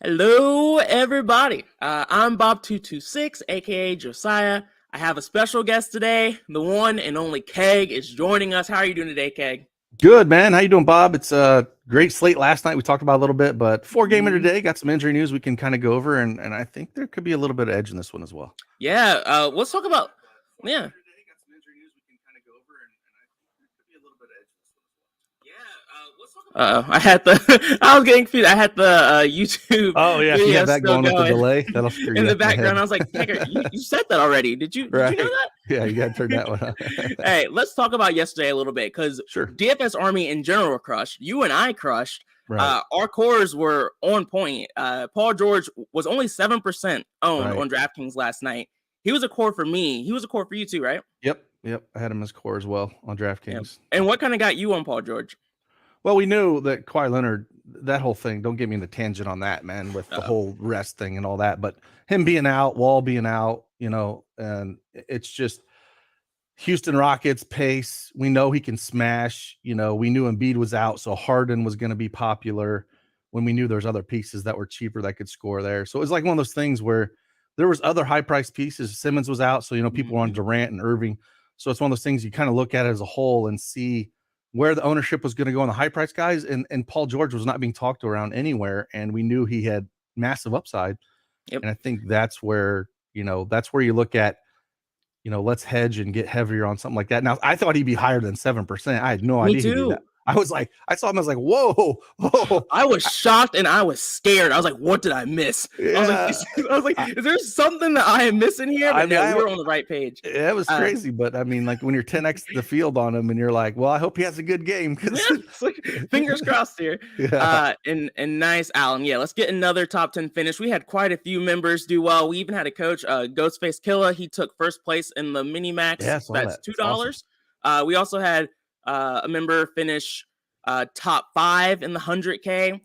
Hello, everybody. I'm Bob226, aka Josiah. I have a special guest today. The one and only Keg is joining us. How are you doing today, Keg? Good, man. How you doing, Bob? It's a great slate last night. We talked about a little bit, but four-gamer today. Got some injury news we can kind of go over, and I think there could be a little bit of edge in this one as well. Yeah, let's talk about. Yeah. I had the. I was getting confused. I had the YouTube. Oh yeah, if you video have that still going with the delay, that'll screw in you the up in the head. background. I was like, Kegger, you said that already. Did you know Right? that? Yeah, you got to turn that one on. Hey, let's talk about yesterday a little bit because Sure. DFS Army in general crushed. You and I crushed. Right. Our cores were on point. Paul George was only 7% owned Right. on DraftKings last night. He was a core for me. He was a core for you too, right? Yep. I had him as core as well on Yeah. DraftKings. And what kind of got you on Paul George? Well, we knew that Kawhi Leonard, that whole thing. Don't get me in the tangent on that, man, with the whole rest thing and all that. But him being out, Wall being out, and it's just. Houston Rockets pace. We know he can smash. We knew Embiid was out, so Harden was going to be popular when we knew there's other pieces that were cheaper that could score there. So it was like one of those things where there was other high-priced pieces. Simmons was out, so people were on Durant and Irving. So it's one of those things you kind of look at it as a whole and see where the ownership was going to go on the high-priced guys. And Paul George was not being talked around anywhere, and we knew he had massive upside. Yep. And I think that's where you look at let's hedge and get heavier on something like that. Now, I thought he'd be higher than 7%. I had no idea he'd do that. I saw him, I was like, whoa. I was shocked and I was scared. I was like, what did I miss? Yeah. I was like, is there something that I am missing here? But we were on the right page. It was crazy, but I mean, like when you're 10x the field on him and you're like, well, I hope he has a good game. Fingers crossed here. Yeah. And nice, Alan. Yeah, let's get another top 10 finish. We had quite a few members do well. We even had a coach, Ghostface Killa. He took first place in the mini max. Yeah, that's $2. awesome. We also had a member finish top 5 in the 100K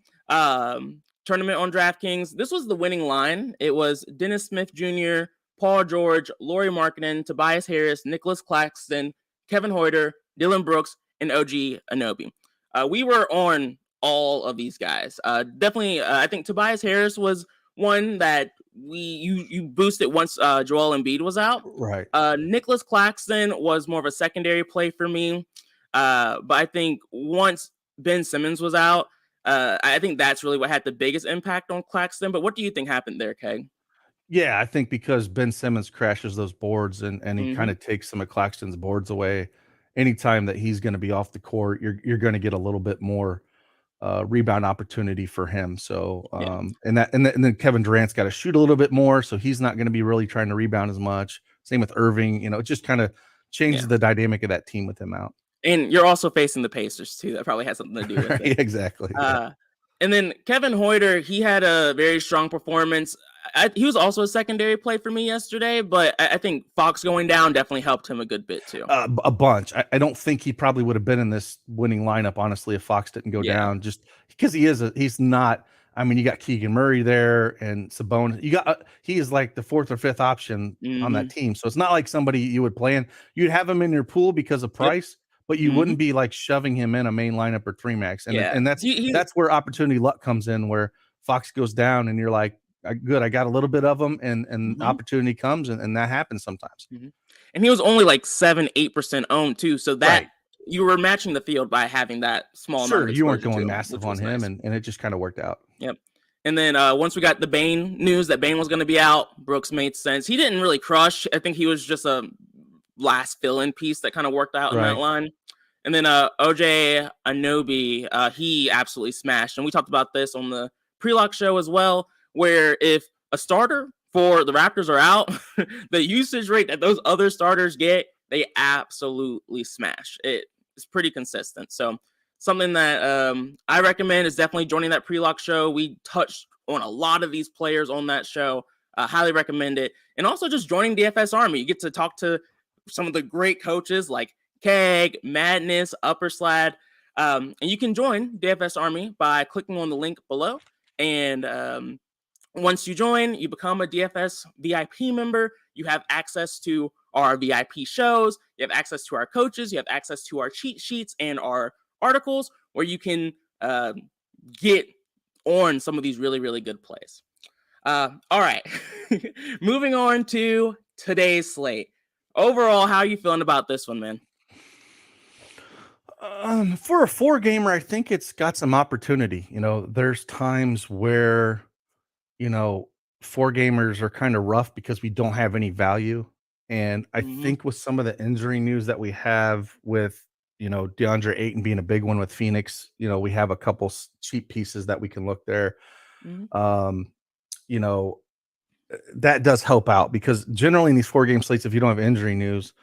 tournament on DraftKings. This was the winning line. It was Dennis Smith Jr., Paul George, Lauri Markkanen, Tobias Harris, Nicholas Claxton, Kevin Hoyter, Dylan Brooks, and OG Anunoby. We were on all of these guys. Definitely, I think Tobias Harris was one that you boosted once Joel Embiid was out. Right. Nicholas Claxton was more of a secondary play for me. But I think once Ben Simmons was out, I think that's really what had the biggest impact on Claxton. But what do you think happened there, Keg? Yeah, I think because Ben Simmons crashes those boards and he kind of takes some of Claxton's boards away. Anytime that he's going to be off the court, you're going to get a little bit more rebound opportunity for him. So and then Kevin Durant's got to shoot a little bit more, so he's not going to be really trying to rebound as much. Same with Irving. It just kind of changes the dynamic of that team with him out. And you're also facing the Pacers too. That probably has something to do with it. Exactly. And then Kevin Hoyter, he had a very strong performance. He was also a secondary play for me yesterday, but I think Fox going down definitely helped him a good bit too. A bunch. I don't think he probably would have been in this winning lineup, honestly, if Fox didn't go down, just because he's not. I mean, you got Keegan Murray there and Sabonis. He is like the fourth or fifth option on that team. So it's not like somebody you would play in. You'd have him in your pool because of price, but you wouldn't be like shoving him in a main lineup or 3-max. And that's where opportunity luck comes in, where Fox goes down and you're like, good, I got a little bit of them, and opportunity comes, and that happens sometimes. And he was only like 7-8% owned too, so that you were matching the field by having that small amount of exposure. You weren't going massive on him, and it just kind of worked out. Yep. And then once we got the Bane news that Bane was going to be out, Brooks made sense. He didn't really crush. I think he was just a last fill-in piece that kind of worked out in that line. And then OJ Anunoby, he absolutely smashed. And we talked about this on the pre-lock show as well, where if a starter for the Raptors are out, the usage rate that those other starters get, they absolutely smash. It's pretty consistent. So something that I recommend is definitely joining that pre-lock show. We touched on a lot of these players on that show. Highly recommend it. And also just joining DFS Army. You get to talk to some of the great coaches like Keg, Madness, Upper Slad. And you can join DFS Army by clicking on the link below. And once you join, you become a DFS VIP member. You have access to our VIP shows. You have access to our coaches. You have access to our cheat sheets and our articles, where you can get on some of these really, really good plays. All right. Moving on to today's slate. Overall, how are you feeling about this one, man? For a 4-gamer, I think it's got some opportunity. There's times where, 4-gamers are kind of rough because we don't have any value. And I think with some of the injury news that we have with, DeAndre Ayton being a big one with Phoenix, we have a couple cheap pieces that we can look there. You know, that does help out because generally in these 4-game slates, if you don't have injury news,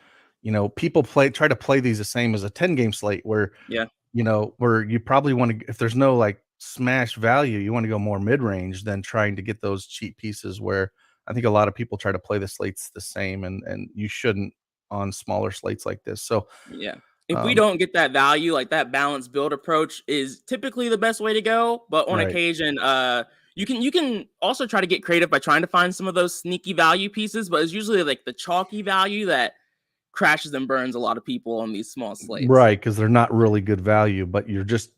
people try to play these the same as a 10-game slate where, where you probably want to, if there's no like smash value, you want to go more mid-range than trying to get those cheap pieces where I think a lot of people try to play the slates the same and you shouldn't on smaller slates like this. So, if we don't get that value, like that balanced build approach is typically the best way to go. But on occasion, you can also try to get creative by trying to find some of those sneaky value pieces, but it's usually like the chalky value that crashes and burns a lot of people on these small slates. Right, because they're not really good value, but you're just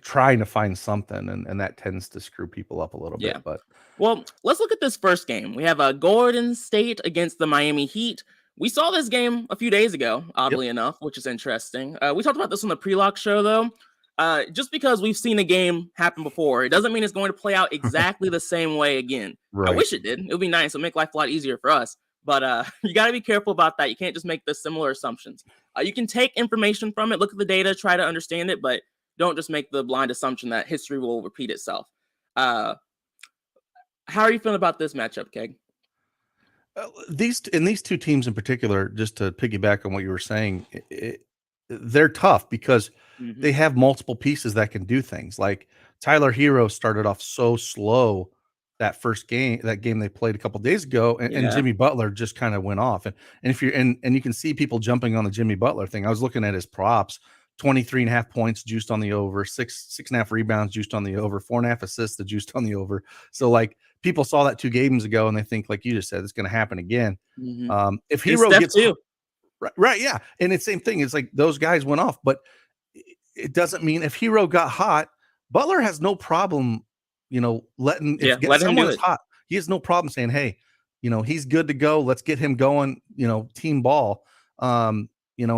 trying to find something, and that tends to screw people up a little bit. But well, let's look at this first game. We have a Golden State against the Miami Heat. We saw this game a few days ago, oddly enough, which is interesting. We talked about this on the pre-lock show, though. Just because we've seen a game happen before, it doesn't mean it's going to play out exactly the same way again. I wish it did. It would be nice. It would make life a lot easier for us. But you got to be careful about that. You can't just make the similar assumptions. You can take information from it, look at the data, try to understand it, but don't just make the blind assumption that history will repeat itself. How are you feeling about this matchup, Keg? These two teams in particular, just to piggyback on what you were saying, they're tough because they have multiple pieces that can do things. Like Tyler Hero started off so slow that game they played a couple days ago, and Jimmy Butler just kind of went off. And if you're and you can see people jumping on the Jimmy Butler thing. I was looking at his props: 23.5 points juiced on the over, 6.5 rebounds juiced on the over, 4.5 assists juiced on the over. So like people saw that 2 games ago and they think, like you just said, it's going to happen again. If Hero gets right, yeah, and it's same thing. It's like those guys went off, but it doesn't mean if Hero got hot, Butler has no problem, letting someone is hot. He has no problem saying, hey, he's good to go. Let's get him going. Team ball. And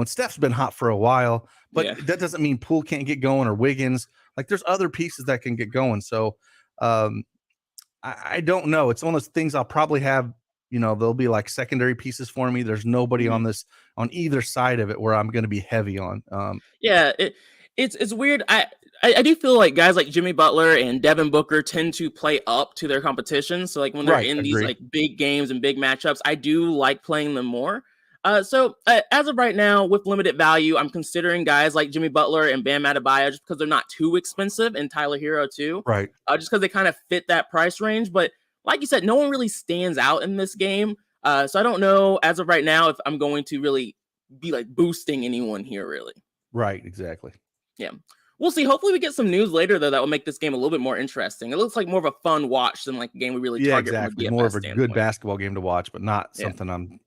Steph's been hot for a while, but that doesn't mean Poole can't get going or Wiggins. Like there's other pieces that can get going. So I don't know. It's one of those things I'll probably have, there'll be like secondary pieces for me. There's nobody on either side of it where I'm going to be heavy on. It's weird. I do feel like guys like Jimmy Butler and Devin Booker tend to play up to their competition. So like when they're in these like big games and big matchups, I do like playing them more. So as of right now, with limited value, I'm considering guys like Jimmy Butler and Bam Adebayo just because they're not too expensive, and Tyler Hero too. Right. Just because they kind of fit that price range. But like you said, no one really stands out in this game. So I don't know as of right now if I'm going to really be like boosting anyone here, really. Right. Exactly. Yeah. We'll see. Hopefully we get some news later, though, that will make this game a little bit more interesting. It looks like more of a fun watch than like a game we really target. Exactly. More of a good basketball game to watch, but not something I'm,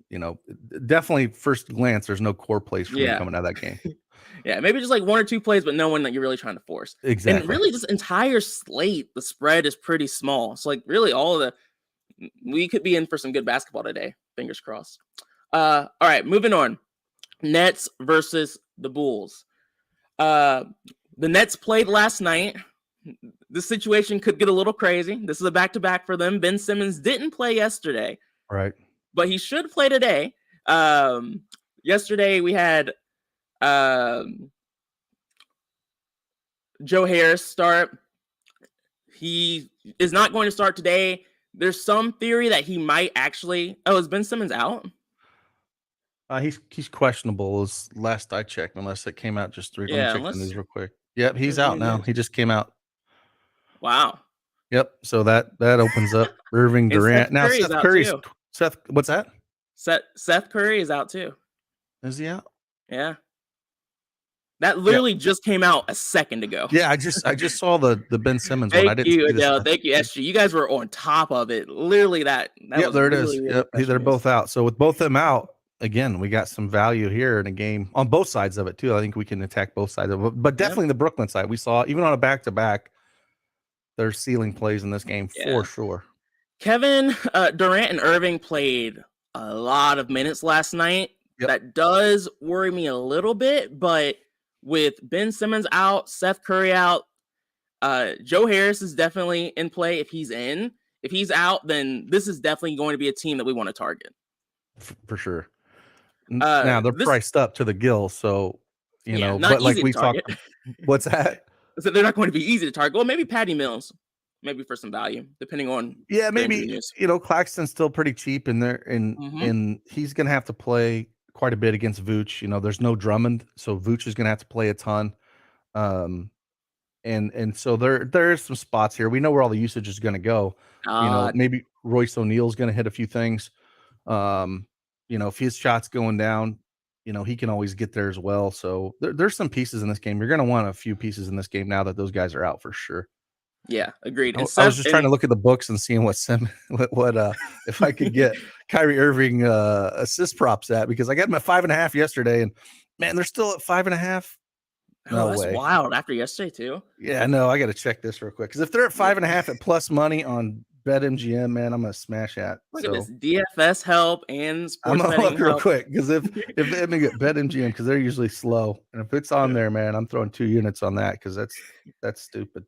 definitely first glance, there's no core plays for me coming out of that game. Maybe just like 1 or 2 plays, but no one that you're really trying to force. Exactly. And really this entire slate, the spread is pretty small. So like really we could be in for some good basketball today. Fingers crossed. All right, moving on. Nets versus the Bulls. The Nets played last night. This situation could get a little crazy. This is a back-to-back for them. Ben Simmons didn't play yesterday. Right. But he should play today. Yesterday we had Joe Harris start. He is not going to start today. There's some theory that he might actually... Oh, is Ben Simmons out? He's questionable as last I checked, unless it came out just 3. Let me check the news real quick. Yep, he's out now. He just came out. Wow. Yep. So that opens up Irving Durant. Now Seth, what's that? Seth Curry is out too. Is he out? Yeah. That literally just came out a second ago. Yeah, I just saw the Ben Simmons one. I didn't see this. Thank you, SG. You guys were on top of it. Literally that was there it really, is. really yep, they're both out. So with both them out, again, we got some value here in a game on both sides of it too. I think we can attack both sides of it, but definitely the Brooklyn side. We saw even on a back-to-back, there's ceiling plays in this game for sure. Kevin Durant and Irving played a lot of minutes last night. Yep. That does worry me a little bit, but with Ben Simmons out, Seth Curry out, Joe Harris is definitely in play if he's in. If he's out, then this is definitely going to be a team that we want to target. For sure. Now they're priced up to the gills, so you know, but like we talked, what's that? So they're not going to be easy to target. Well, maybe Patty Mills, maybe for some value, depending on maybe you know, Claxton's still pretty cheap in there, and he's gonna have to play quite a bit against Vooch. You know, there's no Drummond, so Vooch is gonna have to play a ton. And so there's some spots here. We know where all the usage is gonna go. You know, maybe Royce O'Neal's gonna hit a few things. You know, if his shot's going down, you know, he can always get there as well. So there's some pieces in this game. You're going to want a few pieces in this game now that those guys are out for sure. Yeah, agreed. I was just trying to look at the books and seeing what if I could get Kyrie Irving assist props at, because I got him at 5.5 yesterday, and man, they're still at 5.5. No that's way. Wild after yesterday too. Yeah, no, I got to check this real quick, because if they're at 5.5 at plus money on BetMGM, man, I'm gonna smash that. Look at this DFS help and sports I'm gonna look real help. quick, because if let me get BetMGM, because they're usually slow, and if it's on there, man, I'm throwing 2 units on that, because that's stupid.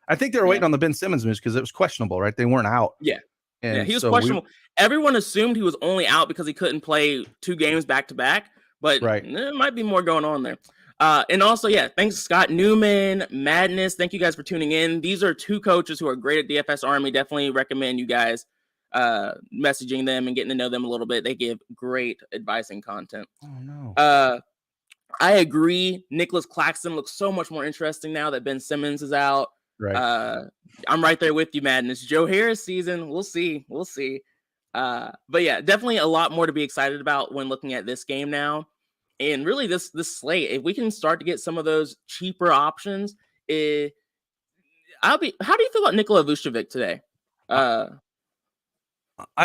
I think they were waiting on the Ben Simmons news because it was questionable, right? They weren't out. Yeah, and he was questionable. Everyone assumed he was only out because he couldn't play 2 games back to back, but there might be more going on there. And also, thanks Scott Newman, Madness. Thank you guys for tuning in. These are 2 coaches who are great at DFS Army. Definitely recommend you guys messaging them and getting to know them a little bit. They give great advice and content. Oh no. I agree. Nicholas Claxton looks so much more interesting now that Ben Simmons is out. Right. I'm right there with you, Madness. Joe Harris season. We'll see. But yeah, definitely a lot more to be excited about when looking at this game now. And really, this slate, if we can start to get some of those cheaper options, how do you feel about Nikola Vucevic today? I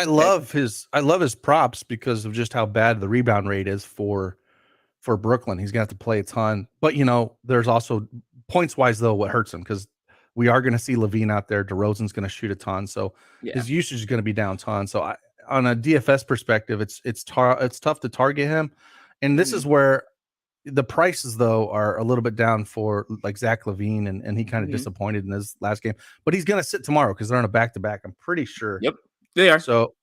love his props because of just how bad the rebound rate is for Brooklyn. He's gonna have to play a ton, but you know, there's also points wise though what hurts him, because we are going to see Levine out there. DeRozan's going to shoot a ton, so his usage is going to be down a ton. So on a DFS perspective, it's tough to target him. And this is where the prices, though, are a little bit down for like Zach LaVine, and he kind of disappointed in his last game. But he's going to sit tomorrow because they're on a back-to-back, I'm pretty sure. Yep, they are. So,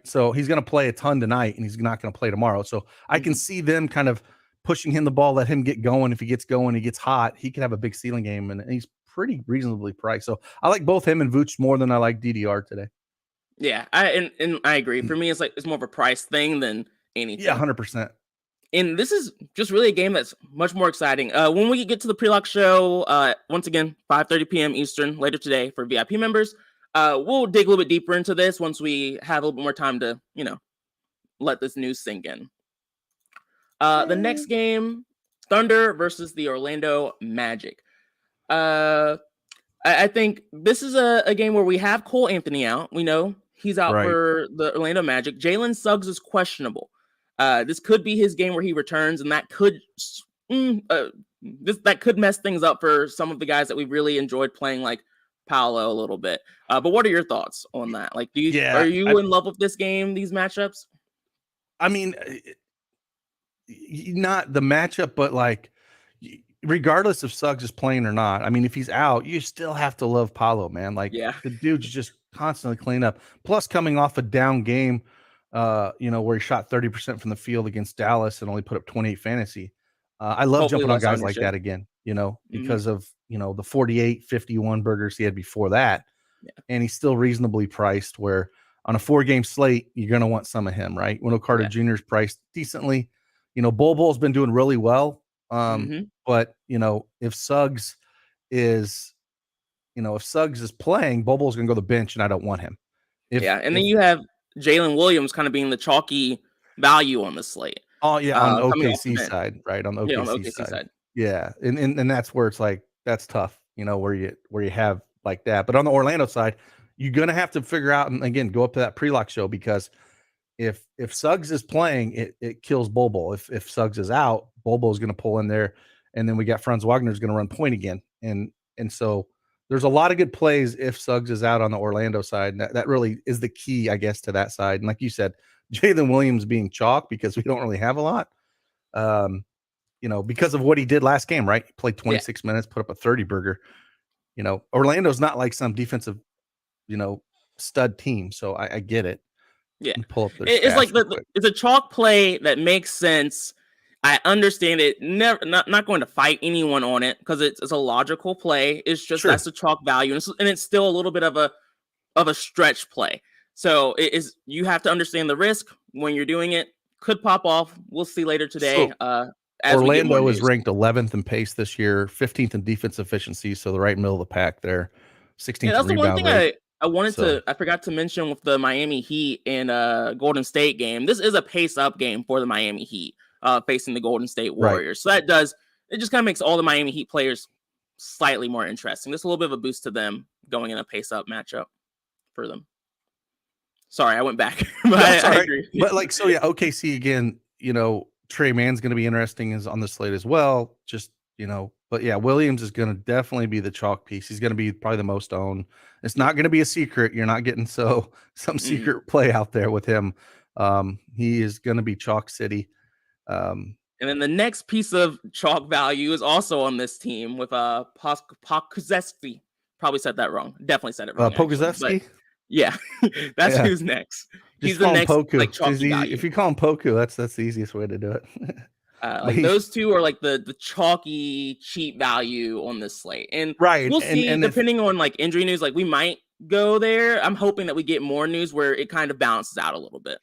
so he's going to play a ton tonight, and he's not going to play tomorrow. So I can see them kind of pushing him the ball, let him get going. If he gets going, he gets hot, he could have a big ceiling game, and he's pretty reasonably priced. So I like both him and Vooch more than I like DDR today. Yeah, I agree. For me, it's more of a price thing than anything. Yeah, 100%. And this is just really a game that's much more exciting. When we get to the pre-lock show, once again, 5:30 p.m. Eastern later today for VIP members, we'll dig a little bit deeper into this once we have a little bit more time to, let this news sink in. The next game, Thunder versus the Orlando Magic. I think this is a game where we have Cole Anthony out. We know he's out for the Orlando Magic. Jalen Suggs is questionable. This could be his game where he returns, and that could mess things up for some of the guys that we really enjoyed playing, like Paolo a little bit. But what are your thoughts on that? Like, are you in love with this game, these matchups? I mean, not the matchup, but like, regardless if Suggs is playing or not, I mean, if he's out, you still have to love Paolo, man. Like, the dude's just constantly clean up. Plus, coming off a down game, where he shot 30% from the field against Dallas and only put up 28 fantasy. I love jumping on guys like that again, because of, the 48, 51 burgers he had before that. Yeah. And he's still reasonably priced, where on a 4-game slate, you're going to want some of him, right? Wendell Carter Jr. is priced decently. Bol-Bol's been doing really well. But if Suggs is playing, Bol-Bol's going to go to the bench, and I don't want him. Then you have Jalen Williams kind of being the chalky value on the slate. Oh yeah, on the OKC side, right? On the OKC side. Yeah, and that's where it's like, that's tough, where you have like that. But on the Orlando side, you're gonna have to figure out, and again, go up to that pre-lock show, because if Suggs is playing, it kills Bol-Bol. If Suggs is out, Bol-Bol is gonna pull in there, and then we got Franz Wagner's gonna run point again, and so there's a lot of good plays if Suggs is out on the Orlando side. And that really is the key, I guess, to that side. And like you said, Jalen Williams being chalk because we don't really have a lot. Because of what he did last game, right? He played 26 minutes, put up a 30 burger. Orlando's not like some defensive, stud team. So I get it. Yeah. Pull up their It's like quick. it's a chalk play that makes sense. I understand it. Not going to fight anyone on it because it's a logical play. It's just that's the chalk value, and it's still a little bit of a stretch play. So you have to understand the risk when you're doing it. Could pop off. We'll see later today. As Orlando is ranked 11th in pace this year, 15th in defense efficiency, so the right middle of the pack there. 16th that's in rebound the one thing rate. I forgot to mention with the Miami Heat and Golden State game. This is a pace up game for the Miami Heat facing the Golden State Warriors. Right. So it just kind of makes all the Miami Heat players slightly more interesting. Just a little bit of a boost to them going in a pace up matchup for them. Sorry, I went back. But I agree. But OKC again, Trey Mann's going to be interesting is on the slate as well. But yeah, Williams is going to definitely be the chalk piece. He's going to be probably the most owned. It's not going to be a secret. You're not getting some secret play out there with him. He is going to be chalk city. And then the next piece of chalk value is also on this team with Pokusevski. Probably said that wrong. Definitely said it wrong. Pokusevski? Yeah, that's who's next. He's the next chalky value. If you call him Poku, that's the easiest way to do it. Those two are the chalky cheap value on this slate, and we'll see. And depending on injury news, we might go there. I'm hoping that we get more news where it kind of balances out a little bit.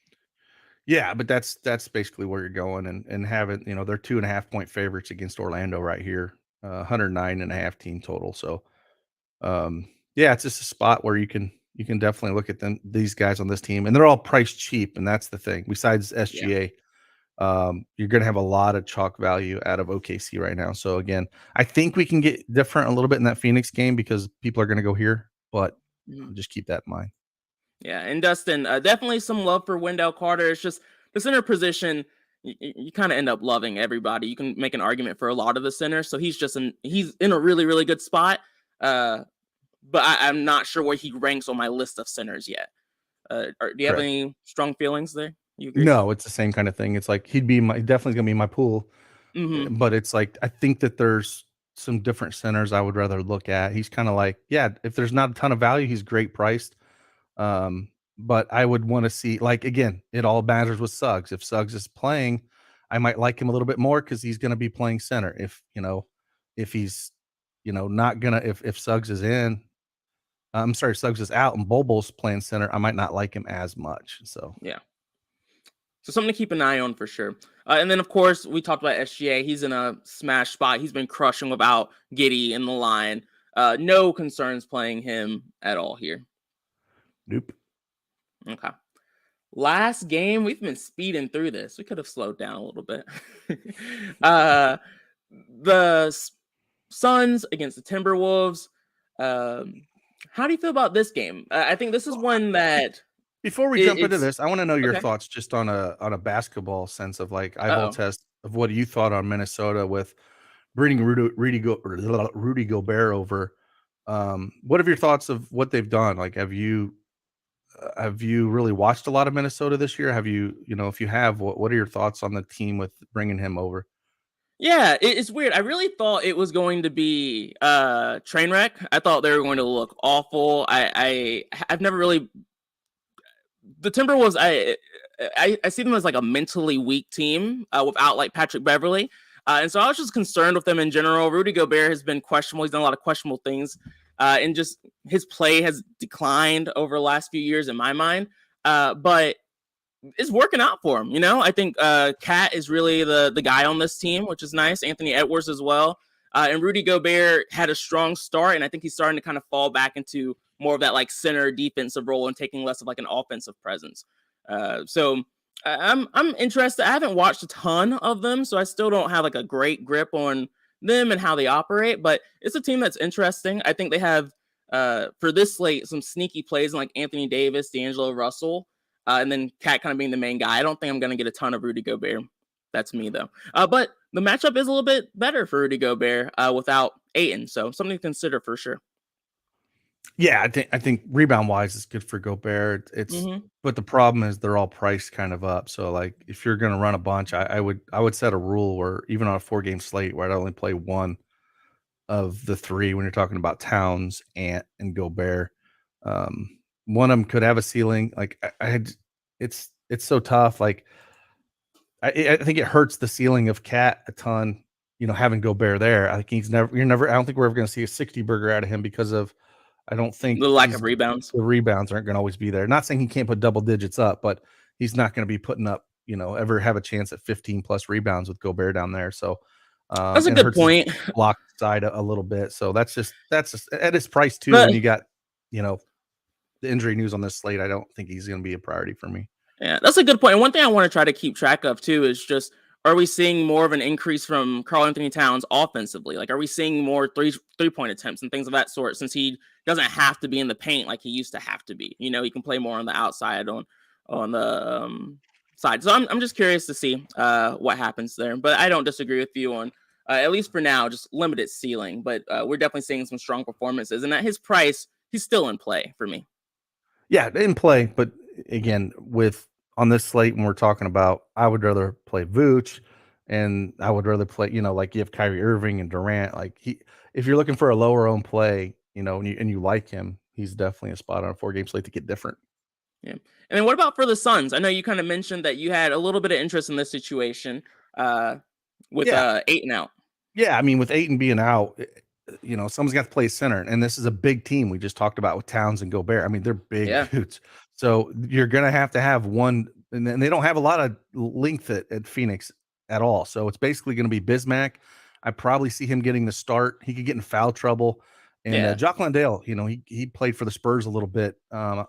Yeah, but that's basically where you're going, and having they're 2.5 point favorites against Orlando right here, 109.5 team total. So, it's just a spot where you can definitely look at these guys on this team, and they're all priced cheap, and that's the thing. Besides SGA, you're going to have a lot of chalk value out of OKC right now. So again, I think we can get different a little bit in that Phoenix game because people are going to go here, but just keep that in mind. Yeah, and Dustin, definitely some love for Wendell Carter. It's just the center position. You kind of end up loving everybody. You can make an argument for a lot of the centers. So he's in a really, really good spot. But I'm not sure where he ranks on my list of centers yet. Do you have any strong feelings there? You agree? No, it's the same kind of thing. It's like definitely gonna be my pool. But it's like I think that there's some different centers I would rather look at. He's kind of if there's not a ton of value, he's great priced. But I would want to see again, it all matters with Suggs. If Suggs is playing, I might like him a little bit more because he's gonna be playing center. If he's not gonna if Suggs is in. I'm sorry, Suggs is out and Bobo's playing center. I might not like him as much. So something to keep an eye on for sure. And then of course we talked about SGA. He's in a smash spot. He's been crushing without Giddey in the line. No concerns playing him at all here. Nope. Okay. Last game, we've been speeding through this. We could have slowed down a little bit. The Suns against the Timberwolves. How do you feel about this game? I think this is one that. Before we jump into this, I want to know your thoughts just on a basketball sense of eyeball test of what you thought on Minnesota with bringing Rudy Gobert over. What are your thoughts of what they've done? Have you really watched a lot of Minnesota this year? Have you, if you have, what are your thoughts on the team with bringing him over? Yeah, it's weird. I really thought it was going to be train wreck. I thought they were going to look awful. I've never really. The Timberwolves, I see them as a mentally weak team without Patrick Beverley. And so I was just concerned with them in general. Rudy Gobert has been questionable. He's done a lot of questionable things. And just his play has declined over the last few years in my mind. But it's working out for him. I think Cat is really the guy on this team, which is nice. Anthony Edwards as well. And Rudy Gobert had a strong start. And I think he's starting to kind of fall back into more of that center defensive role and taking less of an offensive presence. So I'm interested. I haven't watched a ton of them, so I still don't have a great grip on them and how they operate, but it's a team that's interesting. I think they have for this slate some sneaky plays like Anthony Davis, D'Angelo Russell, and then Cat kind of being the main guy. I don't think I'm going to get a ton of Rudy Gobert. That's me though. But the matchup is a little bit better for Rudy Gobert without Ayton, so something to consider for sure. Yeah, I think rebound wise is good for Gobert. But the problem is they're all priced kind of up. So like if you're going to run a bunch, I would set a rule where even on a 4-game slate where I'd only play one of the three when you're talking about Towns, Ant, and Gobert. One of them could have a ceiling. Like it's so tough. Like I think it hurts the ceiling of Cat a ton. Having Gobert there, I think I don't think we're ever going to see a 60 burger out of him because of. I don't think The lack of rebounds. the rebounds aren't going to always be there. Not saying he can't put double digits up, but he's not going to be putting up, ever have a chance at 15 plus rebounds with Gobert down there. So that's a good point. Block side a little bit. So that's just at his price too. But, when you got, the injury news on this slate, I don't think he's going to be a priority for me. Yeah, that's a good point. And one thing I want to try to keep track of too is just, are we seeing more of an increase from Karl-Anthony Towns offensively? Like, are we seeing more three-point attempts and things of that sort, since he doesn't have to be in the paint like he used to have to be? He can play more on the outside on the side. So I'm just curious to see what happens there. But I don't disagree with you on at least for now, just limited ceiling. But we're definitely seeing some strong performances, and at his price, he's still in play for me. Yeah, in play, but again, on this slate when we're talking about, I would rather play Vooch, and I would rather play, like you have Kyrie Irving and Durant. Like if you're looking for a lower owned play, and you like him, he's definitely a spot on a 4-game slate to get different. Yeah. And then what about for the Suns? I know you kind of mentioned that you had a little bit of interest in this situation with Ayton out. Yeah, I mean, with Ayton being out, someone's got to play center, and this is a big team we just talked about with Towns and Gobert. I mean, they're big dudes, so you're gonna have to have one, and they don't have a lot of length at Phoenix at all. So it's basically going to be Bismack. I probably see him getting the start. He could get in foul trouble. And Jock Landale, he played for the Spurs a little bit.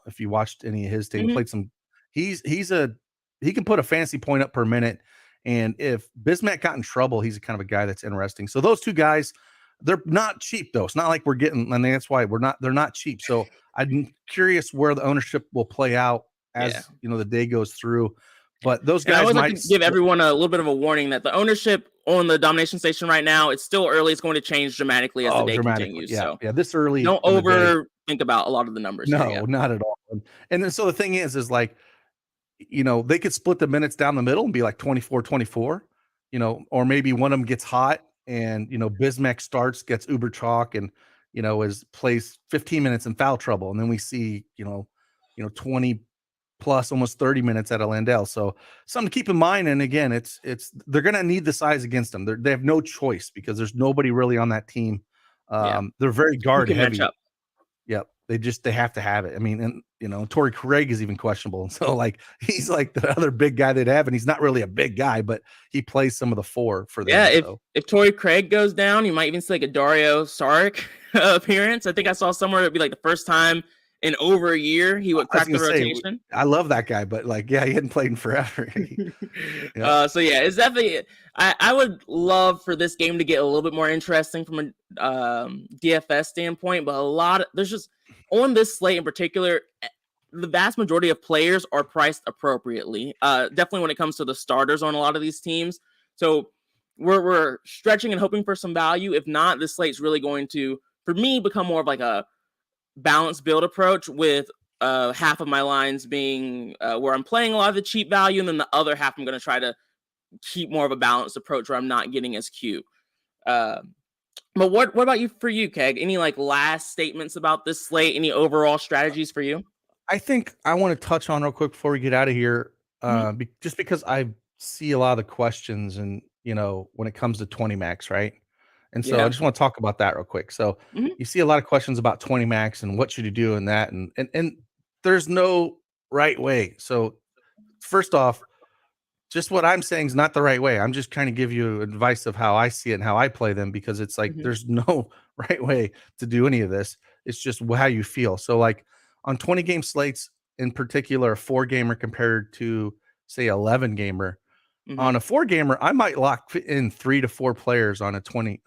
If you watched any of his tape, played some. He can put a fantasy point up per minute. And if Bismack got in trouble, he's kind of a guy that's interesting. So those two guys, they're not cheap though. It's not like we're getting, and that's why they're not cheap. So I'm curious where the ownership will play out as the day goes through. But those guys, I always like to give everyone a little bit of a warning that the ownership on the domination station right now, it's still early. It's going to change dramatically as the day continues. Yeah, so this early, don't think about a lot of the numbers. No, not at all. And then so the thing is like, they could split the minutes down the middle and be like 24-24, or maybe one of them gets hot and, Bismack starts, gets uber chalk and, plays 15 minutes in foul trouble. And then we see, 20 plus almost 30 minutes out of Landale. So something to keep in mind. And again, they're going to need the size against them. They have no choice because there's nobody really on that team. They're very guard heavy. Yep. They have to have it. I mean, and Torrey Craig is even questionable. And so like, he's like the other big guy they'd have, and he's not really a big guy, but he plays some of the 4 for them. Yeah. If Torrey Craig goes down, you might even see like a Dario Saric appearance. I think I saw somewhere it'd be like the first time in over a year he would crack the rotation. I love that guy, but like, he hadn't played in forever. So yeah, it's definitely, I would love for this game to get a little bit more interesting from a DFS standpoint, but there's just on this slate in particular, the vast majority of players are priced appropriately. Definitely when it comes to the starters on a lot of these teams. So we're stretching and hoping for some value. If not, this slate's really going to, for me, become more of like a balanced build approach with half of my lines being where I'm playing a lot of the cheap value, and then the other half I'm going to try to keep more of a balanced approach where I'm not getting as cute. But what about you for you, Keg? Any like last statements about this slate? Any overall strategies for you? I think I want to touch on real quick before we get out of here, just because I see a lot of the questions and when it comes to 20 max, right? And so I just want to talk about that real quick. So you see a lot of questions about 20 max and what should you do in that, and there's no right way. So first off, just what I'm saying is not the right way. I'm just kind of give you advice of how I see it and how I play them, because it's like there's no right way to do any of this. It's just how you feel. So like on 20 game slates in particular, a 4-gamer compared to say 11 gamer, on a 4-gamer, I might lock in 3 to 4 players on a 20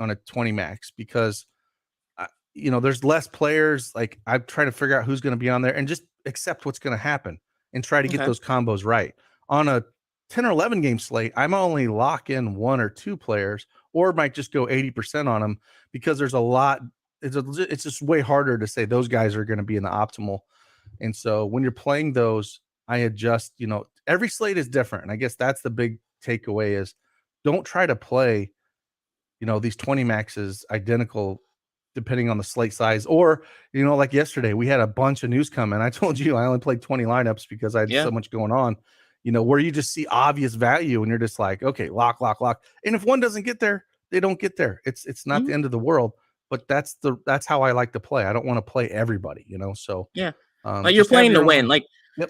max, because there's less players. Like I'm trying to figure out who's going to be on there and just accept what's going to happen and try to get those combos right. On a 10 or 11 game slate, I'm only lock in 1 or 2 players, or might just go 80% on them, because there's a lot. it's just way harder to say those guys are going to be in the optimal. And so when you're playing those, I adjust, every slate is different. And I guess that's the big takeaway is don't try to play, these 20 maxes identical depending on the slate size. Or, like yesterday, we had a bunch of news come in. I told you I only played 20 lineups because I had so much going on, where you just see obvious value and you're just like, okay, lock. And if one doesn't get there, they don't get there. It's not the end of the world, but that's how I like to play. I don't want to play everybody, so yeah. Like you're playing to win. Like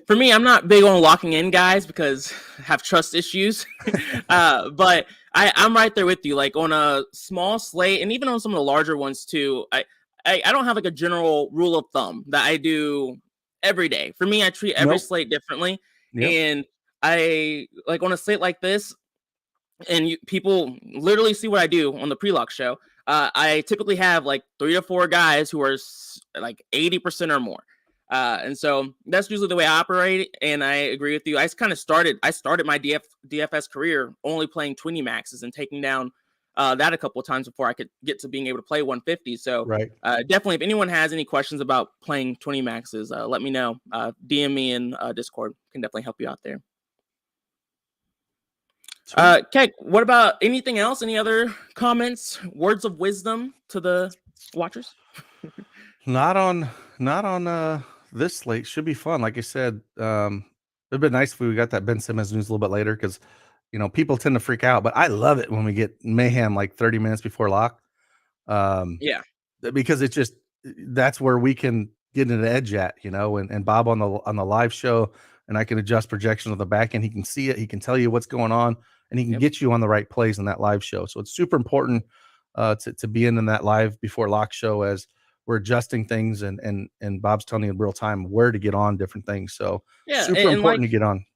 for me, I'm not big on locking in guys because I have trust issues. But I'm right there with you. Like on a small slate and even on some of the larger ones too, I don't have like a general rule of thumb that I do every day. For me, I treat every slate differently. And I like on a slate like this, and people literally see what I do on the pre-lock show. I typically have like 3 to 4 guys who are like 80% or more. And so that's usually the way I operate. And I agree with you. I started my DFS career only playing 20 maxes and taking down that a couple of times before I could get to being able to play 150. So definitely, if anyone has any questions about playing 20 maxes, let me know. DM me in Discord. Can definitely help you out there. Keg, what about anything else? Any other comments, words of wisdom to the watchers? Not on this slate. Should be fun. Like I said, it'd been nice if we got that Ben Simmons news a little bit later because people tend to freak out, but I love it when we get mayhem like 30 minutes before lock. Because it's just that's where we can get an edge at, and Bob on the live show, and I can adjust projection of the back end. He can see it, he can tell you what's going on, and he can get you on the right plays in that live show. So it's super important to be in that live before lock show as we're adjusting things and Bob's telling you in real time where to get on different things. So super important to get on.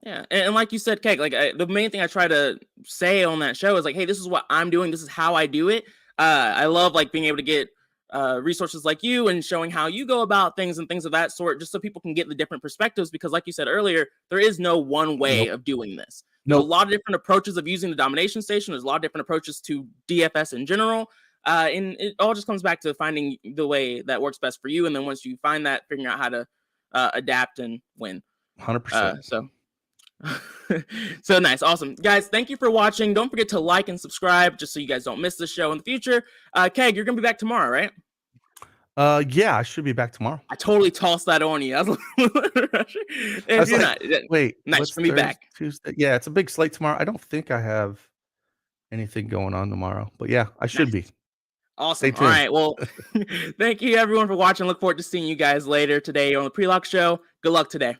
Yeah. And like you said, Keg, like the main thing I try to say on that show is like, hey, this is what I'm doing. This is how I do it. I love like being able to get resources like you and showing how you go about things and things of that sort, just so people can get the different perspectives. Because like you said earlier, there is no one way of doing this. There's a lot of different approaches of using the domination station. There's a lot of different approaches to DFS in general. And it all just comes back to finding the way that works best for you. And then once you find that, figuring out how to adapt and win. 100%. So nice. Awesome. Guys, thank you for watching. Don't forget to like and subscribe just so you guys don't miss the show in the future. Keg, you're going to be back tomorrow, right? Yeah, I should be back tomorrow. I totally tossed that on you. I was if you're not, wait, nice to be back. Tuesday? Yeah, it's a big slate tomorrow. I don't think I have anything going on tomorrow, but yeah, I should be. Awesome. All right. Well, thank you everyone for watching. Look forward to seeing you guys later today on the Pre-Lock Show. Good luck today.